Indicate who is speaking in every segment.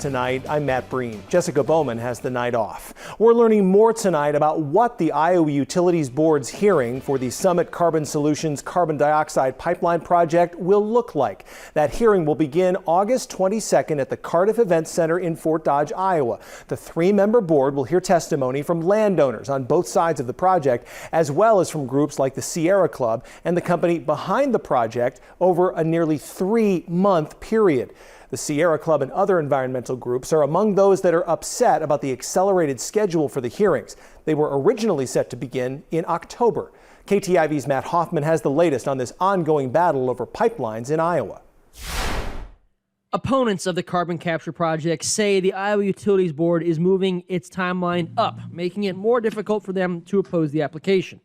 Speaker 1: tonight. I'm Matt Breen. Jessica Bowman has the night off. We're learning more tonight about what the Iowa Utilities Board's hearing for the Summit Carbon Solutions carbon dioxide pipeline project will look like. That hearing will begin August 22nd at the Cardiff Event Center in Fort Dodge, Iowa. The three-member board will hear testimony from landowners on both sides of the project, as well as from groups like the Sierra Club and the company behind the project over a nearly 3-month period. The Sierra Club and other environmental groups are among those that are upset about the accelerated schedule for the hearings. They were originally set to begin in October. KTIV's Matt Hoffman has the latest on this ongoing battle over pipelines in Iowa.
Speaker 2: Opponents of the carbon capture project say the Iowa Utilities Board is moving its timeline up, making it more difficult for them to oppose the application.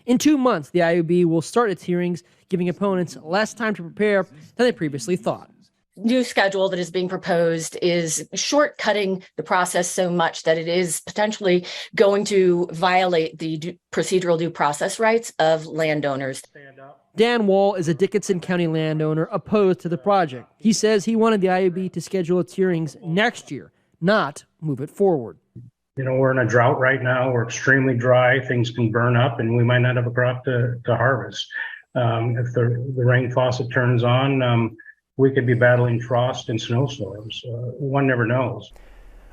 Speaker 2: In 2 months, the IUB will start its hearings, giving opponents less time to prepare than they previously thought.
Speaker 3: New schedule that is being proposed is shortcutting the process so much that it is potentially going to violate the procedural due process rights of landowners.
Speaker 2: Dan Wall is a Dickinson County landowner opposed to the project. He says he wanted the IUB to schedule its hearings next year, not move it forward.
Speaker 4: You know, we're in a drought right now. We're extremely dry. Things can burn up and we might not have a crop to harvest. If the rain faucet turns on, we could be battling frost and snowstorms. One never knows.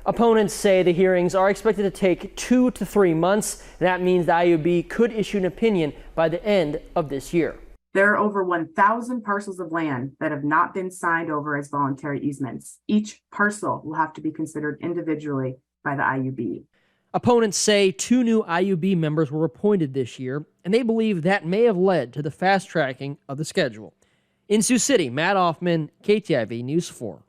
Speaker 2: Opponents say the hearings are expected to take 2 to 3 months. That means the IUB could issue an opinion by the end of this year.
Speaker 5: There are over 1,000 parcels of land that have not been signed over as voluntary easements. Each parcel will have to be considered individually by the IUB.
Speaker 2: Opponents say 2 new IUB members were appointed this year, and they believe that may have led to the fast tracking of the schedule. In Sioux City, Matt Hoffman, KTIV News 4.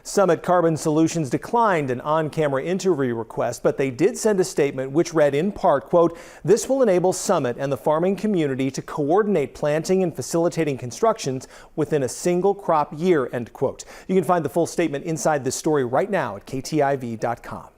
Speaker 1: Summit Carbon Solutions declined an on-camera interview request, but they did send a statement which read in part, quote, "This will enable Summit and the farming community to coordinate planting and facilitating constructions within a single crop year," end quote. You can find the full statement inside this story right now at KTIV.com.